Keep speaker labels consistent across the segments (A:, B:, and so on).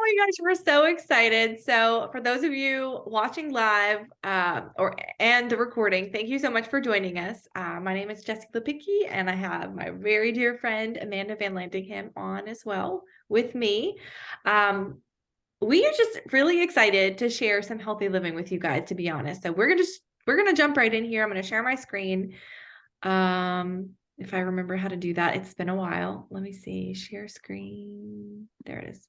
A: my gosh, we're so excited. So for those of you watching live and the recording, thank you so much for joining us. My name is Jessie Lipicki, and I have my very dear friend Amanda Van Lantingham on as well with me. We are just really excited to share some healthy living with you guys, to be honest. So we're gonna jump right in here. I'm gonna share my screen. If I remember how to do that, it's been a while. Let me see, share screen. There it is.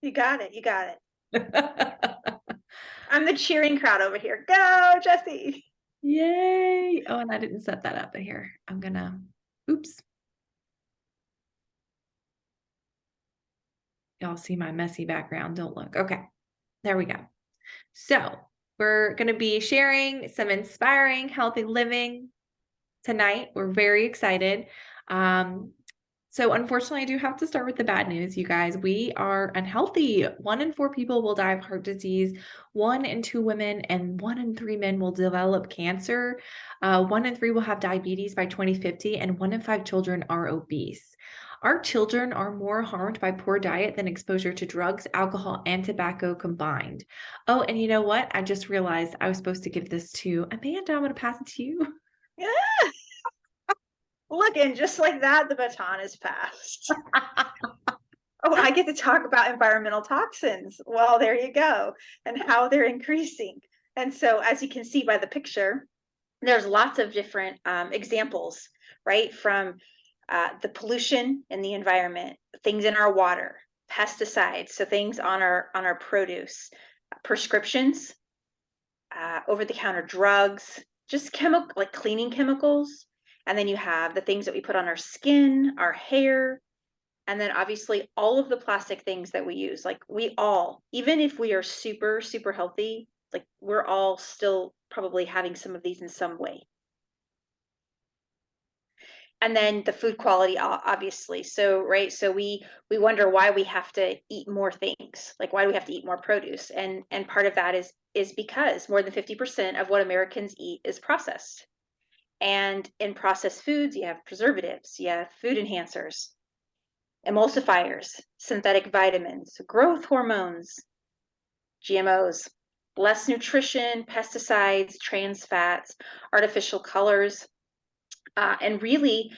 B: You got it. You got it. I'm the cheering crowd over here. Go, Jessie.
A: Yay. Oh, and I didn't set that up here. Oops. Y'all see my messy background. Don't look. Okay, there we go. So we're going to be sharing some inspiring, healthy living tonight. We're very excited. So unfortunately, I do have to start with the bad news, you guys. We are unhealthy. 1 in 4 people will die of heart disease. 1 in 2 women and 1 in 3 men will develop cancer. 1 in 3 will have diabetes by 2050, and 1 in 5 children are obese. Our children are more harmed by poor diet than exposure to drugs, alcohol, and tobacco combined. Oh, and you know what? I just realized I was supposed to give this to Amanda. I'm going to pass it to you.
B: Yeah. Look, and just like that, the baton is passed. Oh, I get to talk about environmental toxins. Well, there you go, and how they're increasing. And so, as you can see by the picture, there's lots of different examples, right? From the pollution in the environment, things in our water, pesticides, so things on our produce, prescriptions, over-the-counter drugs, just chemical, like cleaning chemicals. And then you have the things that we put on our skin, our hair, and then obviously all of the plastic things that we use. Like we all, even if we are super, super healthy, like we're all still probably having some of these in some way. And then the food quality, obviously. So, right. So we wonder why we have to eat more things. Like why do we have to eat more produce? And part of that is because more than 50% of what Americans eat is processed. And in processed foods, you have preservatives, you have food enhancers, emulsifiers, synthetic vitamins, growth hormones, GMOs, less nutrition, pesticides, trans fats, artificial colors. And really,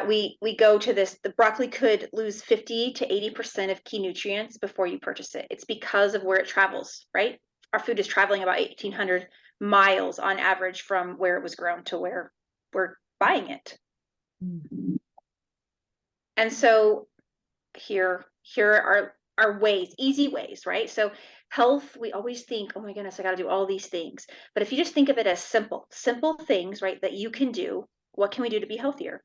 B: we go to this, the broccoli could lose 50 to 80% of key nutrients before you purchase it. It's because of where it travels, right? Our food is traveling about 1,800 miles on average from where it was grown to where we're buying it. Mm-hmm. And so here are ways, easy ways, right? So health, we always think, oh my goodness, I got to do all these things. But if you just think of it as simple things, right, that you can do, what can we do to be healthier?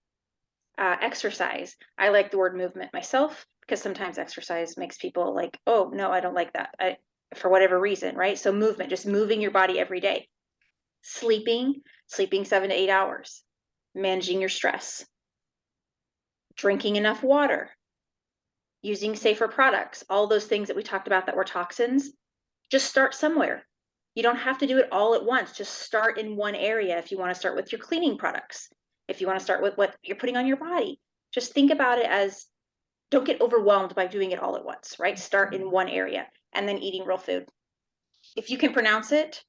B: Exercise. I like the word movement myself because sometimes exercise makes people like, oh no, I don't like that. For whatever reason, right? So movement, just moving your body every day. Sleeping 7 to 8 hours. Managing your stress. Drinking enough water. Using safer products, all those things that we talked about that were toxins. Just start somewhere. You don't have to do it all at once. Just start in one area. If you want to start with your cleaning products, if you want to start with what you're putting on your body, just think about it as, don't get overwhelmed by doing it all at once, right? Start in one area and then eating real food. If you can pronounce it,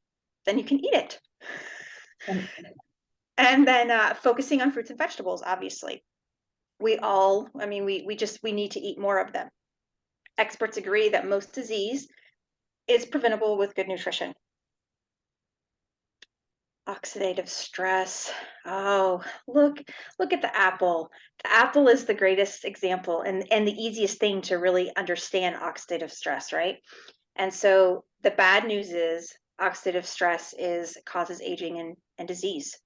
B: then you can eat it. And then focusing on fruits and vegetables, obviously. We need to eat more of them. Experts agree that most disease is preventable with good nutrition. Oxidative stress. Oh, look at the apple. The apple is the greatest example and the easiest thing to really understand oxidative stress, right? And so the bad news is oxidative stress causes aging and disease.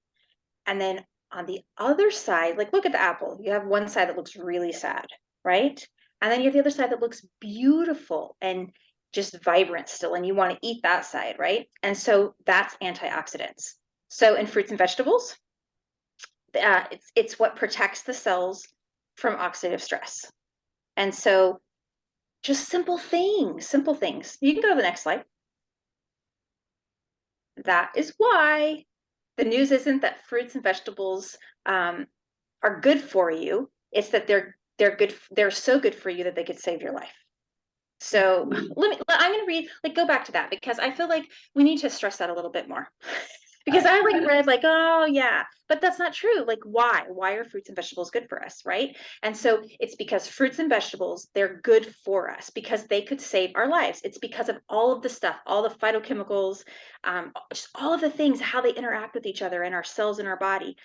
B: And then on the other side, like look at the apple. You have one side that looks really sad, right? And then you have the other side that looks beautiful and just vibrant still, and you want to eat that side, right? And so that's antioxidants. So in fruits and vegetables, it's what protects the cells from oxidative stress. And so just simple things. You can go to the next slide. That is why the news isn't that fruits and vegetables are good for you. It's that they're so good for you that they could save your life. So I'm going to read, like, go back to that because I feel like we need to stress that a little bit more. Because I like read like, oh yeah, but that's not true. Like, why are fruits and vegetables good for us, right? And so it's because fruits and vegetables, they're good for us because they could save our lives. It's because of all of the stuff, all the phytochemicals, just all of the things, how they interact with each other and our cells in our body.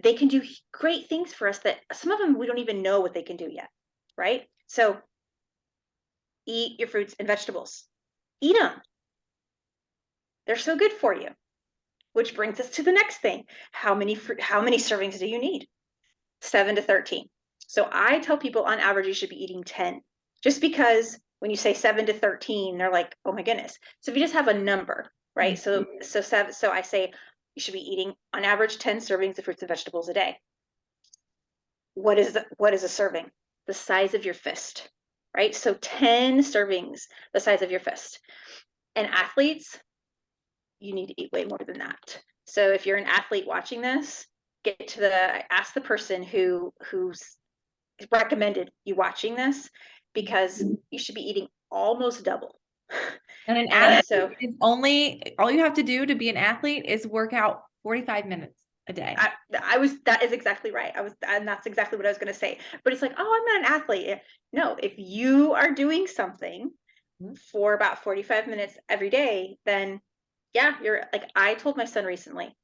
B: They can do great things for us that some of them we don't even know what they can do yet, right? So eat your fruits and vegetables. Eat them. They're so good for you. Which brings us to the next thing. How many servings do you need? 7 to 13. So I tell people on average you should be eating 10. Just because when you say 7 to 13, they're like, "Oh my goodness." So if you just have a number, right? So I say you should be eating on average 10 servings of fruits and vegetables a day. What is a serving? The size of your fist, right? So 10 servings, the size of your fist. And athletes, you need to eat way more than that. So if you're an athlete watching this, ask the person who's recommended you watching this because you should be eating almost double.
A: And an
B: And
A: athlete
B: so
A: is only, all you have to do to be an athlete is work out 45 minutes a day.
B: that is exactly right. And that's exactly what I was going to say. But it's like, oh, I'm not an athlete. No, if you are doing something for about 45 minutes every day, then yeah, you're like, I told my son recently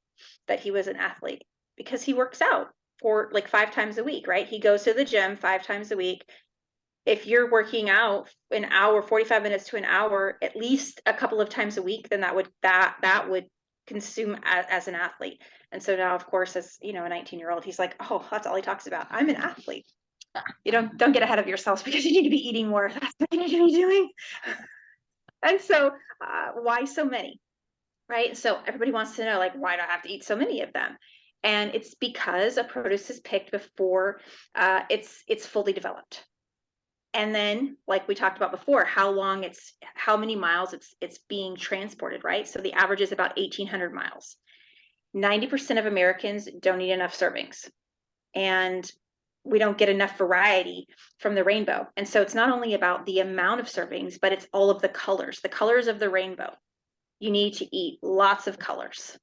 B: that he was an athlete because he works out for like 5 times a week, right? He goes to the gym 5 times a week. If you're working out an hour, 45 minutes to an hour, at least a couple of times a week, then that would consume as an athlete. And so now, of course, as you know, a 19-year-old, he's like, oh, that's all he talks about. I'm an athlete. You don't get ahead of yourselves because you need to be eating more. That's what you need to be doing. And so why so many? Right? So everybody wants to know, like, why do I have to eat so many of them? And it's because a produce is picked before it's fully developed. And then, like we talked about before, how many miles it's being transported, right? So the average is about 1,800 miles. 90% of Americans don't eat enough servings, and we don't get enough variety from the rainbow. And so it's not only about the amount of servings, but it's all of the colors of the rainbow. You need to eat lots of colors.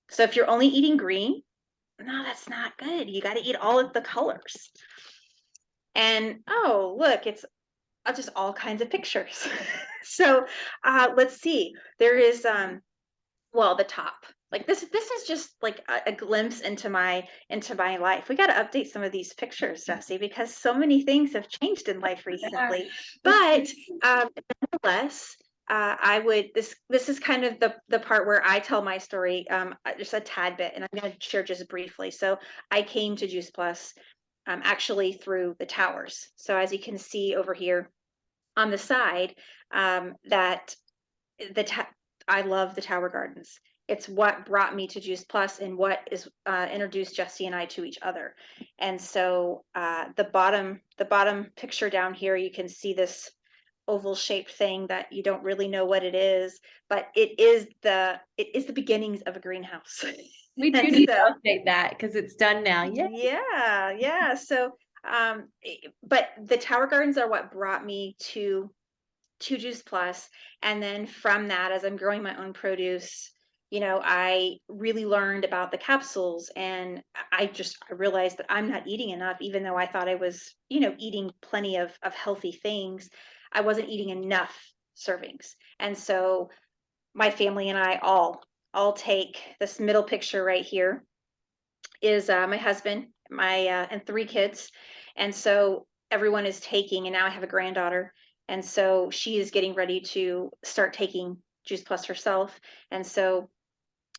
B: So if you're only eating green, no, that's not good. You got to eat all of the colors. And oh, look, it's just all kinds of pictures. So let's see. There is well, the top. Like this is just like a glimpse into my life. We got to update some of these pictures, Jessie, because so many things have changed in life recently. But nonetheless, I would this is kind of the part where I tell my story just a tad bit, and I'm going to share just briefly. So I came to Juice Plus actually through the towers. So as you can see over here on the side, that I love the Tower Gardens. It's what brought me to Juice Plus and what is introduced Jessie and I to each other. And so the bottom picture down here, you can see this oval shaped thing that you don't really know what it is, but it is the beginnings of a greenhouse.
A: We do need to update that because it's done now.
B: Yeah. So but the Tower Gardens are what brought me to Juice Plus. And then from that, as I'm growing my own produce, you know, I really learned about the capsules, and I realized that I'm not eating enough, even though I thought I was, you know, eating plenty of healthy things. I wasn't eating enough servings. And so my family and I all take this middle picture right here is my husband, my and 3 kids. And so everyone is taking, and now I have a granddaughter. And so she is getting ready to start taking Juice Plus herself. And so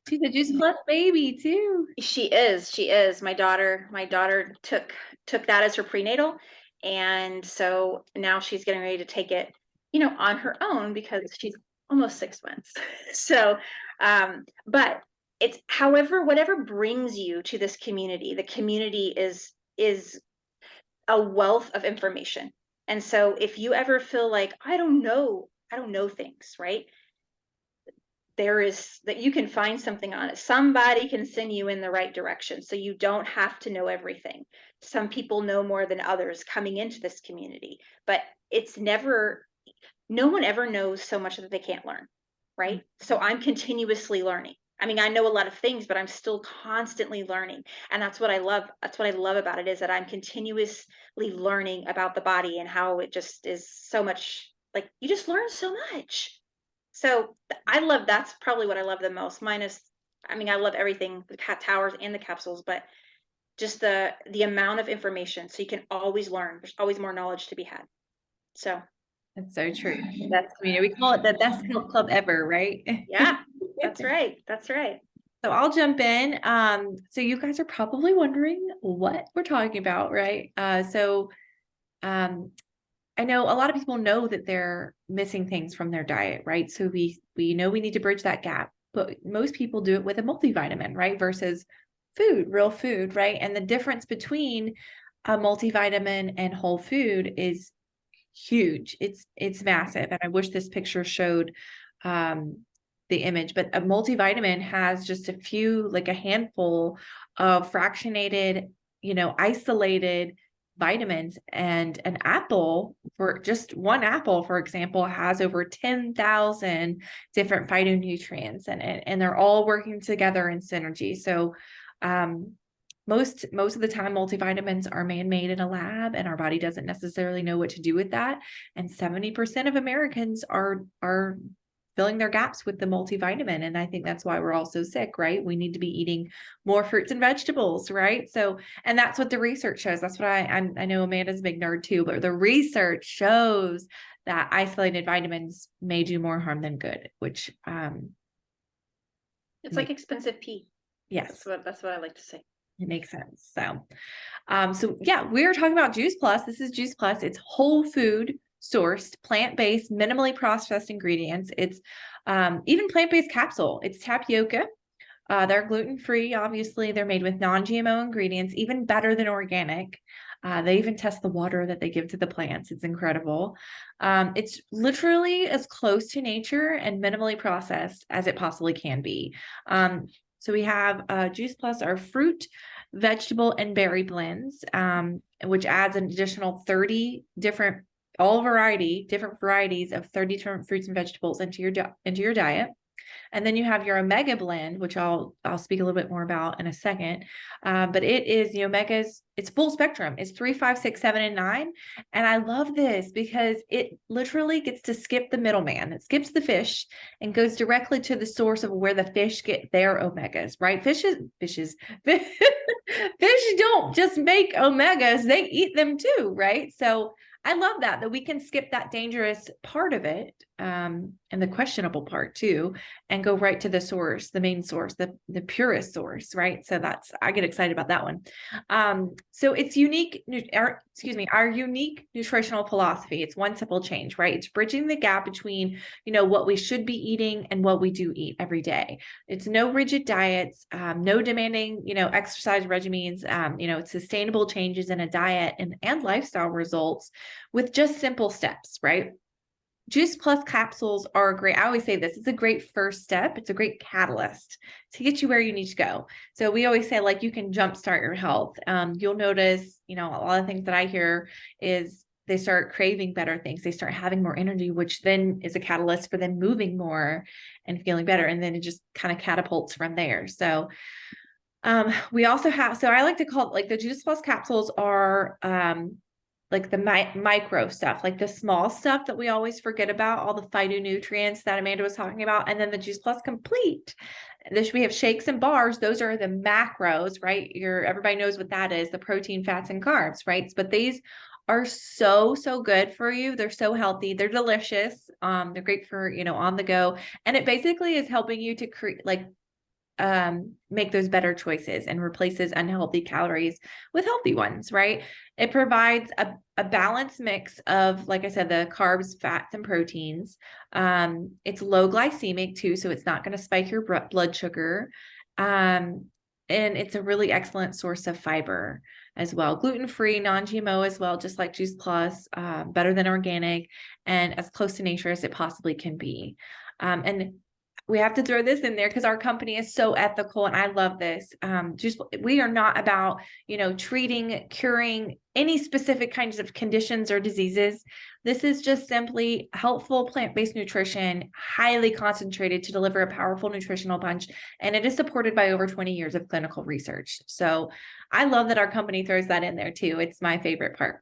A: she's a Juice Plus baby too.
B: she is. My daughter took that as her prenatal. And so now she's getting ready to take it, you know, on her own because she's almost 6 months. So, but it's whatever brings you to this community, the community is a wealth of information. And so if you ever feel like, I don't know things, right? There is that you can find something on it. Somebody can send you in the right direction. So you don't have to know everything. Some people know more than others coming into this community, but it's never no one ever knows so much that they can't learn, right? So I'm continuously learning. I mean, I know a lot of things, but I'm still constantly learning. And that's what I love. That's what I love about it, is that I'm continuously learning about the body and how it just is so much, like, you just learn so much. So I love, that's probably what I love the most. Minus, I mean, I love everything, the cat towers and the capsules, but just the amount of information. So you can always learn. There's always more knowledge to be had. So
A: That's so true. That's, we call it the best health club ever, right?
B: yeah, that's right. That's right.
A: So I'll jump in. So you guys are probably wondering what we're talking about, right? I know a lot of people know that they're missing things from their diet, right? So we know we need to bridge that gap, but most people do it with a multivitamin, right? Versus food, real food, right? And the difference between a multivitamin and whole food is huge. It's massive. And I wish this picture showed the image, but a multivitamin has just a few, like a handful of fractionated, isolated vitamins. And an apple, for just one apple, for example, has over 10,000 different phytonutrients in it, and they're all working together in synergy. So most of the time multivitamins are man-made in a lab, and our body doesn't necessarily know what to do with that. And 70% of Americans are filling their gaps with the multivitamin. And I think that's why we're all so sick, right? We need to be eating more fruits and vegetables, right? So, and that's what the research shows. That's what I know Amanda's a big nerd too, but the research shows that isolated vitamins may do more harm than good, which
B: It's like expensive pee.
A: Yes,
B: That's what I like to say.
A: it makes sense. So yeah, we're talking about Juice Plus. This is Juice Plus. It's whole food sourced, plant-based, minimally processed ingredients. It's even plant-based capsule. It's tapioca. They're gluten-free, obviously. They're made with non-GMO ingredients, even better than organic. They even test the water that they give to the plants. It's incredible. It's literally as close to nature and minimally processed as it possibly can be. So we have Juice Plus, our fruit, vegetable, and berry blends, which adds an additional 30 different different varieties of 30 different fruits and vegetables into your diet. And then you have your omega blend, which I'll speak a little bit more about in a second. But it is the omegas, it's full spectrum. It's 3, 5, 6, 7, and 9. And I love this because it literally gets to skip the middleman. It skips the fish and goes directly to the source of where the fish get their omegas, right? Fish don't just make omegas, they eat them too, right? So I love that we can skip that dangerous part of it, and the questionable part too, and go right to the source, the main source, the purest source, right? So I get excited about that one. So it's our unique nutritional philosophy. It's one simple change, right? It's bridging the gap between, what we should be eating and what we do eat every day. It's no rigid diets, no demanding, exercise regimens, it's sustainable changes in a diet and lifestyle results with just simple steps, right? Juice Plus capsules are great. I always say this, it's a great first step. It's a great catalyst to get you where you need to go. So we always say, like, you can jumpstart your health. You'll notice, a lot of things that I hear is they start craving better things. They start having more energy, which then is a catalyst for them moving more and feeling better. And then it just kind of catapults from there. So we also have, so I like to call it, like, the Juice Plus capsules are like the micro stuff, like the small stuff that we always forget about, all the phytonutrients that Amanda was talking about. And then the Juice Plus Complete. We have shakes and bars. Those are the macros, right? Everybody knows what that is, the protein, fats, and carbs, right? But these are so good for you. They're so healthy. They're delicious. They're great for, on the go. And it basically is helping you to create, make those better choices and replaces unhealthy calories with healthy ones, right? It provides a balanced mix of, like I said, the carbs, fats, and proteins. It's low glycemic too, so it's not going to spike your blood sugar. And it's a really excellent source of fiber as well. Gluten-free, non-GMO as well, just like Juice Plus, better than organic, and as close to nature as it possibly can be. And we have to throw this in there because our company is so ethical, and I love this. Just we are not about, treating, curing any specific kinds of conditions or diseases. This is just simply helpful plant-based nutrition, highly concentrated to deliver a powerful nutritional punch, and it is supported by over 20 years of clinical research. So I love that our company throws that in there too. It's my favorite part.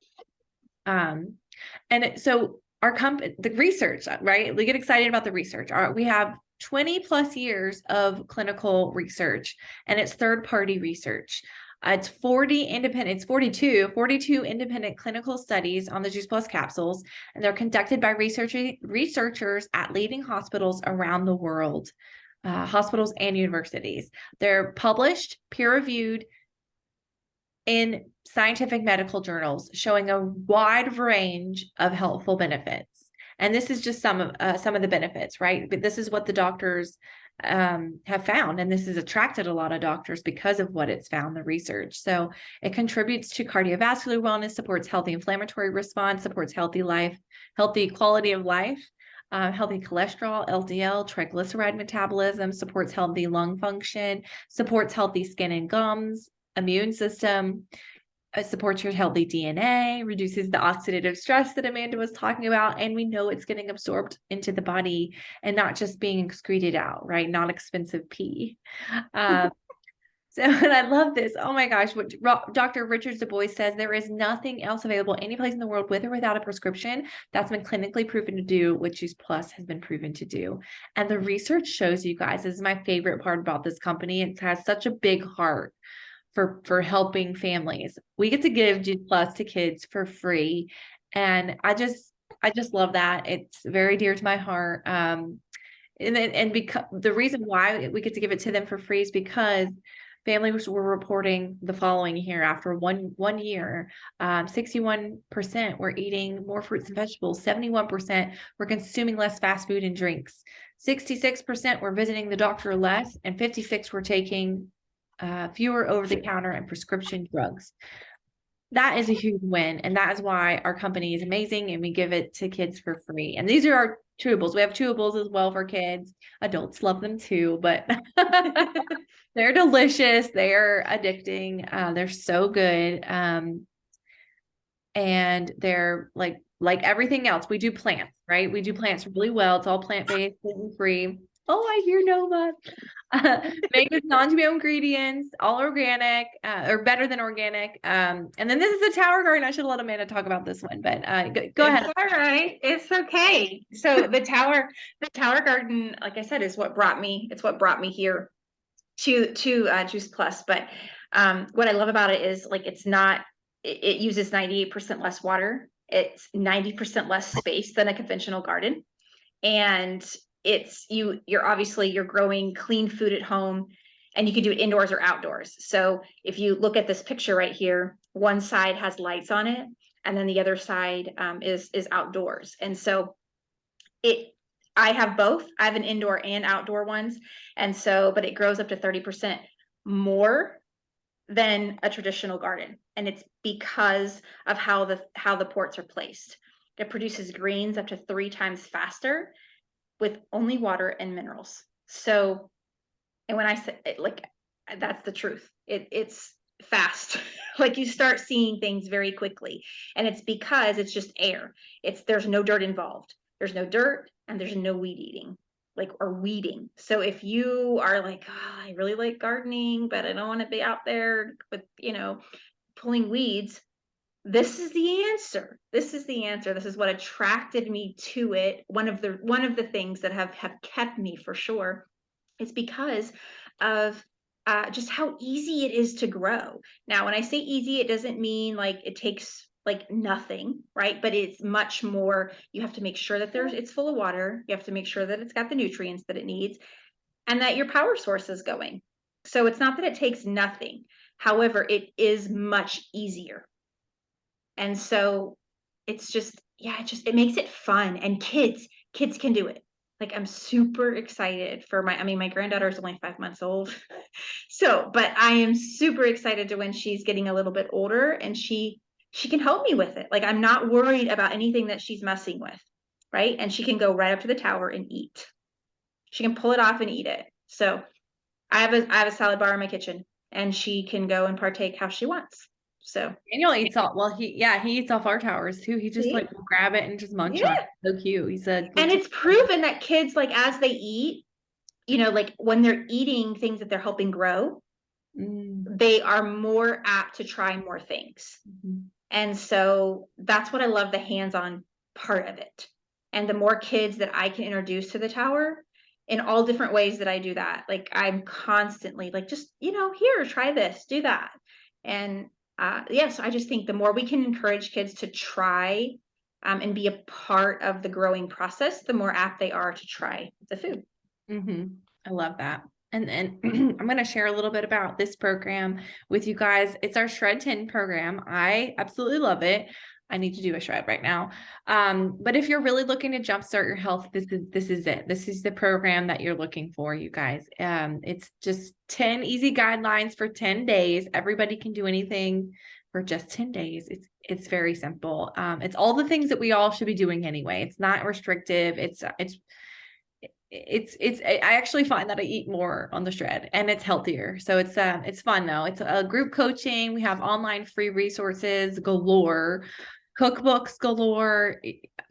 A: So our company, the research, right? We get excited about the research. We have 20 plus years of clinical research, and it's third-party research. It's 42 independent clinical studies on the Juice Plus capsules, and they're conducted by researchers at leading hospitals around the world, hospitals and universities. They're published, peer-reviewed in scientific medical journals, showing a wide range of helpful benefits. And this is just some of the benefits, right? But this is what the doctors have found, and this has attracted a lot of doctors because of what it's found, the research. So it contributes to cardiovascular wellness, supports healthy inflammatory response, supports healthy quality of life, healthy cholesterol, LDL, triglyceride metabolism, supports healthy lung function, supports healthy skin and gums, immune system, supports your healthy DNA, reduces the oxidative stress that Amanda was talking about, and we know it's getting absorbed into the body and not just being excreted out, right? Not expensive pee. And I love this. Oh my gosh, what Dr. Richard Du Bois says, there is nothing else available any place in the world with or without a prescription that's been clinically proven to do what Juice Plus has been proven to do. And the research shows, you guys, this is my favorite part about this company. It has such a big heart for helping families. We get to give Juice Plus to kids for free. And I just love that. It's very dear to my heart. And because the reason why we get to give it to them for free is because families were reporting the following here after one year. 61% were eating more fruits and vegetables. 71% were consuming less fast food and drinks. 66% were visiting the doctor less, and 56% were taking fewer over-the-counter and prescription drugs. That is a huge win, and that is why our company is amazing, and we give it to kids for free. And these are our chewables. We have chewables as well for kids. Adults love them too, but they're delicious. They're addicting. They're so good. And they're like everything else. We do plants, right? We do plants really well. It's all plant-based, gluten-free. Oh, I hear Nova. Made with non-GMO ingredients, all organic, or better than organic. And then this is the Tower Garden. I should have let Amanda talk about this one, but go ahead.
C: It's all right. It's okay. So the Tower Garden, like I said, is what brought me. It's what brought me here to Juice Plus. But what I love about it is like it uses 98% less water. It's 90% less space than a conventional garden, and you're growing clean food at home, and you can do it indoors or outdoors. So if you look at this picture right here, one side has lights on it, and then the other side is outdoors. And so I have both. I have an indoor and outdoor ones, and so but it grows up to 30% more than a traditional garden, and it's because of how the ports are placed. It produces greens up to 3 times faster with only water and minerals. So, and when I say it, like, that's the truth. It's fast. Like, you start seeing things very quickly, and it's because it's just air. There's no dirt involved. There's no dirt, and there's no weed eating, or weeding. So if you are like, oh, I really like gardening, but I don't want to be out there with, pulling weeds, this is the answer. This is the answer. This is what attracted me to it. One of the things that have kept me for sure is because of just how easy it is to grow. Now, when I say easy, it doesn't mean like it takes like nothing, right? But it's much more. You have to make sure that it's full of water. You have to make sure that it's got the nutrients that it needs, and that your power source is going. So it's not that it takes nothing. However, it is much easier. And so it's just, it makes it fun, and kids can do it. Like, I'm super excited for my granddaughter is only 5 months old. So, but I am super excited to when she's getting a little bit older and she can help me with it. Like, I'm not worried about anything that she's messing with, right? And she can go right up to the tower and eat. She can pull it off and eat it. So I have a salad bar in my kitchen, and she can go and partake how she wants. So
A: Daniel eats all, well, he eats off our towers too. He just
C: See?
A: like will grab it and just munch on
C: Yeah.
A: it. So cute. He's a
C: And it's proven that kids, like, as they eat, you know, like when they're eating things that they're helping grow, they are more apt to try more things. And so that's what I love, the hands-on part of it. And the more kids that I can introduce to the tower in all different ways that I do that, like I'm constantly like, just, you know, here, try this, do that. And yes, I just think the more we can encourage kids to try and be a part of the growing process, the more apt they are to try the food.
A: I love that. And I'm going to share a little bit about this program with you guys. It's our Shred 10 program. I absolutely love it. I need to do a shred right now. But if you're really looking to jumpstart your health, this is it. This is the program that you're looking for, you guys. It's just 10 easy guidelines for 10 days. Everybody can do anything for just 10 days. It's very simple. It's all the things that we all should be doing anyway. It's not restrictive. I actually find that I eat more on the shred and it's healthier. So it's fun though. It's a group coaching. We have online free resources galore, cookbooks galore,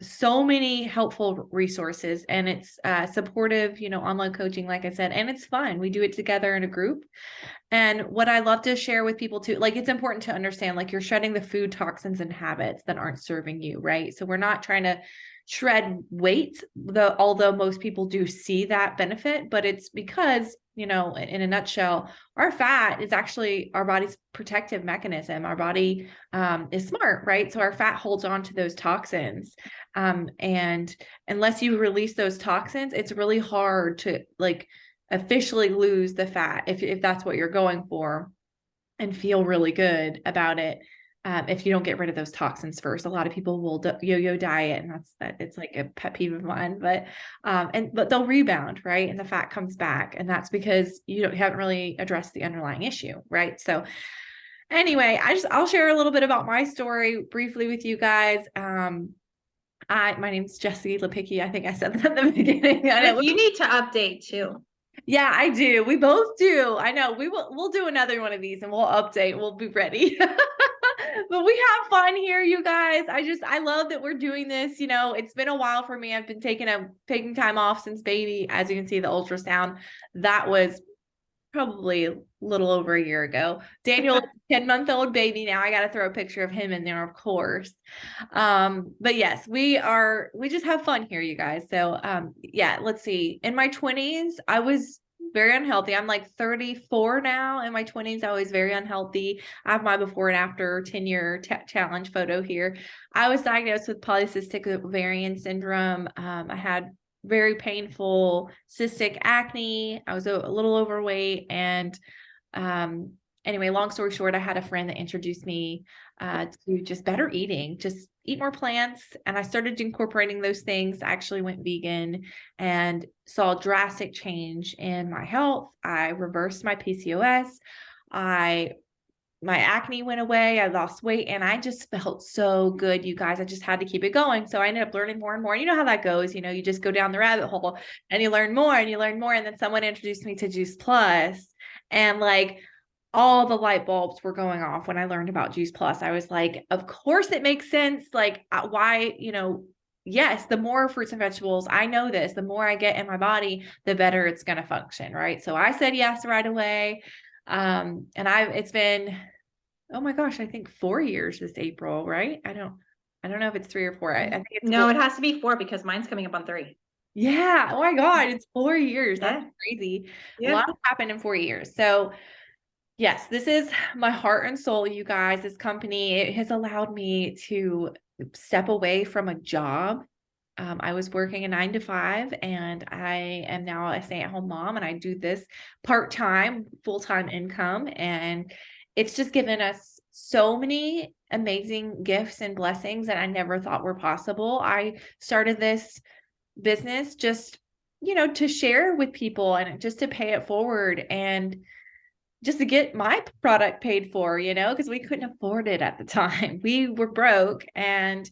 A: so many helpful resources, and it's supportive, you know, online coaching, like I said, and it's fun. We do it together in a group. And what I love to share with people too, like it's important to understand, like you're shedding the food toxins and habits that aren't serving you, right? So we're not trying to shred weight, although most people do see that benefit, but it's because, you know, in a nutshell, our fat is actually our body's protective mechanism. Our body is smart, right? So our fat holds on to those toxins. And unless you release those toxins, it's really hard to like officially lose the fat if that's what you're going for and feel really good about it. If you don't get rid of those toxins first. A lot of people will yo-yo diet, and it's like a pet peeve of mine, but they'll rebound, right? And the fat comes back, and that's because you haven't really addressed the underlying issue, right? So anyway, I'll share a little bit about my story briefly with you guys. My name's Jessie Lipicki. I think I said that at the beginning. I know.
C: You need to update too.
A: Yeah, I do. We both do. I know. We'll do another one of these and we'll update. We'll be ready. But we have fun here, you guys. I love that we're doing this. You know, it's been a while for me. I've been taking time off since baby. As you can see, the ultrasound, that was probably a little over a year ago. Daniel, 10-month-old baby now. I got to throw a picture of him in there, of course. But yes, we just have fun here, you guys. So yeah, let's see. In my 20s, I was very unhealthy. I'm like 34 now. In my 20s, I was very unhealthy. I have my before and after 10-year challenge photo here. I was diagnosed with polycystic ovarian syndrome. I had very painful cystic acne. I was a little overweight. And anyway, long story short, I had a friend that introduced me to just better eating, just eat more plants. And I started incorporating those things. I actually went vegan and saw a drastic change in my health. I reversed my PCOS. My acne went away. I lost weight and I just felt so good, you guys. I just had to keep it going. So I ended up learning more and more. You know how that goes. You know, you just go down the rabbit hole and you learn more and you learn more. And then someone introduced me to Juice Plus, and like all the light bulbs were going off when I learned about Juice Plus. I was like, of course it makes sense. Like why, you know, yes, the more fruits and vegetables, I know this, the more I get in my body, the better it's going to function. Right. So I said yes right away. And it's been, oh my gosh, I think 4 years this April, right? I don't know if it's 3 or 4. I think it's
C: No,
A: 4.
C: it has to be 4 because mine's coming up on 3.
A: Yeah. Oh my God, it's 4 years.
C: Yeah.
A: That's crazy.
C: Yeah.
A: A lot has happened in 4 years. So yes, this is my heart and soul, you guys. This company, it has allowed me to step away from a job. I was working a 9 to 5 and I am now a stay-at-home mom, and I do this part-time, full-time income. And it's just given us so many amazing gifts and blessings that I never thought were possible. I started this business just, you know, to share with people and just to pay it forward and just to get my product paid for, you know, because we couldn't afford it at the time. We were broke, and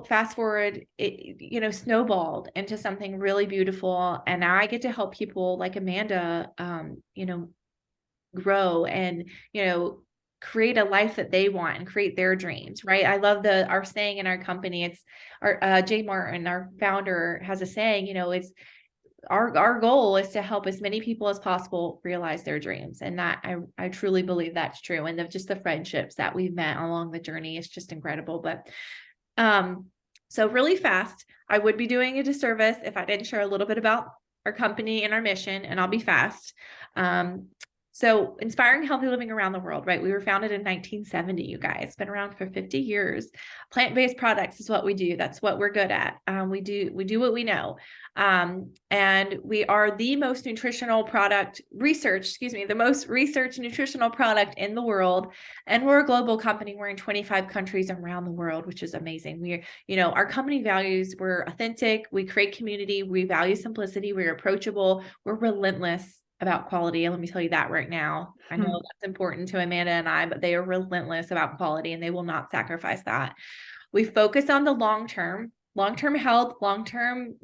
A: fast forward, it, snowballed into something really beautiful. And now I get to help people like Amanda, grow and, create a life that they want and create their dreams, right? I love our saying in our company. It's our, Jay Martin, our founder, has a saying, it's our goal is to help as many people as possible realize their dreams. And that I truly believe that's true. And just the friendships that we've met along the journey is just incredible. But so really fast, I would be doing a disservice if I didn't share a little bit about our company and our mission, and I'll be fast. So inspiring healthy living around the world, right? We were founded in 1970, you guys, been around for 50 years. Plant-based products is what we do. That's what we're good at. We do what we know. And we are the most nutritional product the most researched nutritional product in the world. And we're a global company. We're in 25 countries around the world, which is amazing. Our company values, we're authentic, we create community, we value simplicity, we're approachable, we're relentless about quality. And let me tell you that right now. I know that's important to Amanda and I, but they are relentless about quality and they will not sacrifice that. We focus on the long-term health, long-term,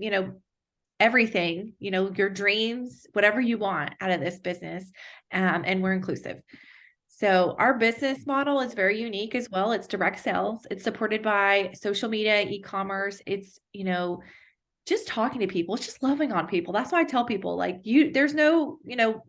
A: everything, your dreams, whatever you want out of this business. And we're inclusive. So our business model is very unique as well. It's direct sales. It's supported by social media, e-commerce. It's, just talking to people. It's just loving on people. That's why I tell people, like, there's no,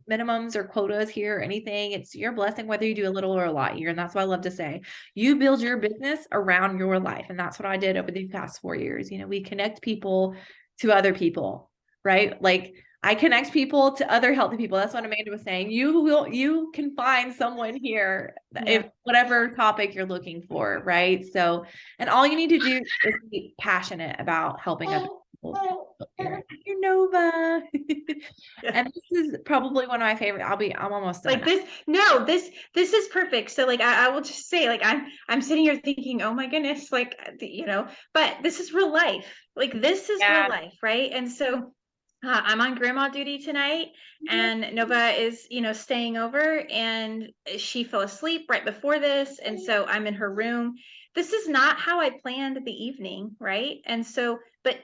A: minimums or quotas here or anything. It's your blessing, whether you do a little or a lot here. And that's what I love to say. You build your business around your life. And that's what I did over these past 4 years. We connect people to other people, right? Like, I connect people to other healthy people. That's what Amanda was saying. You can find someone here, if whatever topic you're looking for, right? So, and all you need to do is be passionate about helping other people. You're Nova. And this is probably one of my favorite. I'm almost done.
C: Like this. No, this is perfect. So like, I will just say, like, I'm sitting here thinking, oh my goodness, like, but this is real life. Like, this is real life, right? And so I'm on grandma duty tonight, and Nova is, staying over, and she fell asleep right before this. And so I'm in her room. This is not how I planned the evening, right? And so, but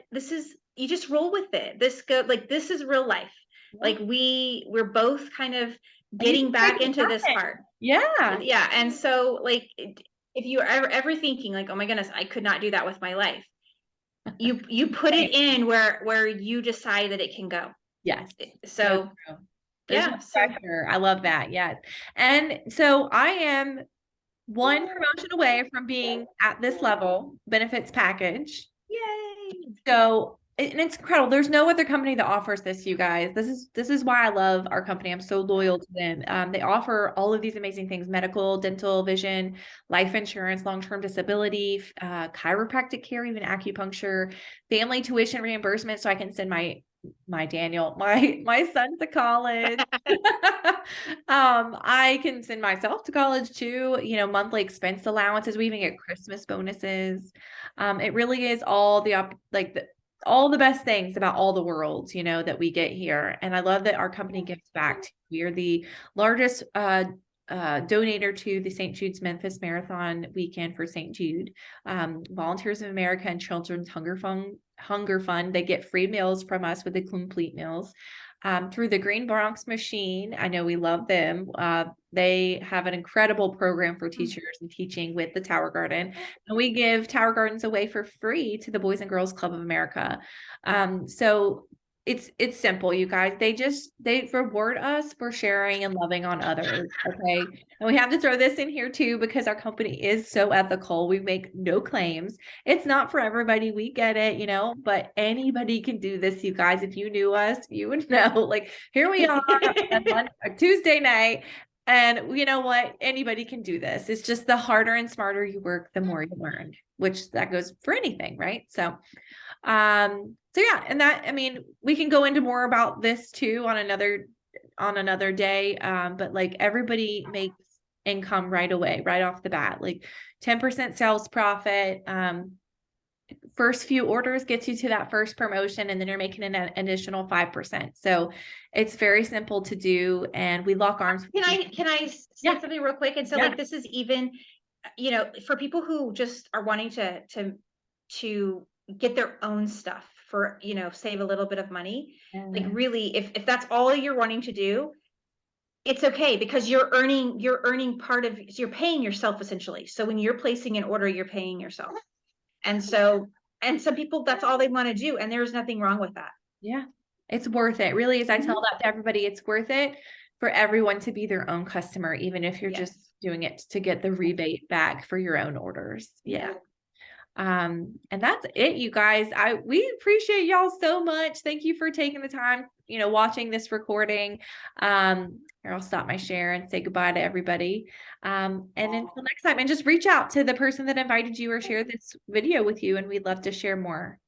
C: you just roll with it. This is real life. Like we're both kind of getting back into this part.
A: Yeah.
C: Yeah. And so like, if you are ever thinking like, oh my goodness, I could not do that with my life, you put it in where you decide that it can go.
A: Yes.
C: So
A: yeah. I love that. Yes. And so I am one promotion away from being at this level benefits package.
C: Yay.
A: So, and it's incredible. There's no other company that offers this, you guys. This is why I love our company. I'm so loyal to them. They offer all of these amazing things: medical, dental, vision, life insurance, long-term disability, chiropractic care, even acupuncture, family tuition reimbursement. So I can send my Daniel, my son to college. I can send myself to college too, monthly expense allowances. We even get Christmas bonuses. It really is all all the best things about all the worlds, that we get here. And I love that our company gives back. We are the largest donator to the St. Jude's Memphis Marathon weekend for St. Jude. Volunteers of America and Children's Hunger Fund. They get free meals from us with the complete meals. Through the Green Bronx Machine, I know we love them. They have an incredible program for teachers and teaching with the Tower Garden. And we give Tower Gardens away for free to the Boys and Girls Club of America. So it's simple, you guys. They reward us for sharing and loving on others. Okay. And we have to throw this in here too, because our company is so ethical. We make no claims. It's not for everybody. We get it, but anybody can do this, you guys. If you knew us, you would know. Like, here we are on a Tuesday night. And you know what? Anybody can do this. It's just the harder and smarter you work, the more you learn, which that goes for anything, right? So yeah, and we can go into more about this too on another day. But like, everybody makes income right away, right off the bat, like 10% sales profit. First few orders gets you to that first promotion, and then you're making an additional 5%. So it's very simple to do, and we lock arms.
C: Can I say something real quick? And so like, this is even, for people who just are wanting to to get their own stuff for, you know, save a little bit of money. Like
A: Yeah.
C: really, if that's all you're wanting to do, it's okay, because you're earning part of, you're paying yourself essentially. So when you're placing an order, you're paying yourself. And so, and some people, that's all they want to do. And there's nothing wrong with that.
A: Yeah, it's worth it. Really, as I tell that to everybody, it's worth it for everyone to be their own customer, even if you're just
C: Yes.
A: doing it to get the rebate back for your own orders. Yeah. And that's it, you guys. We appreciate y'all so much. Thank you for taking the time, you know, watching this recording. Here, I'll stop my share and say goodbye to everybody. And until next time, and just reach out to the person that invited you or shared this video with you, and we'd love to share more.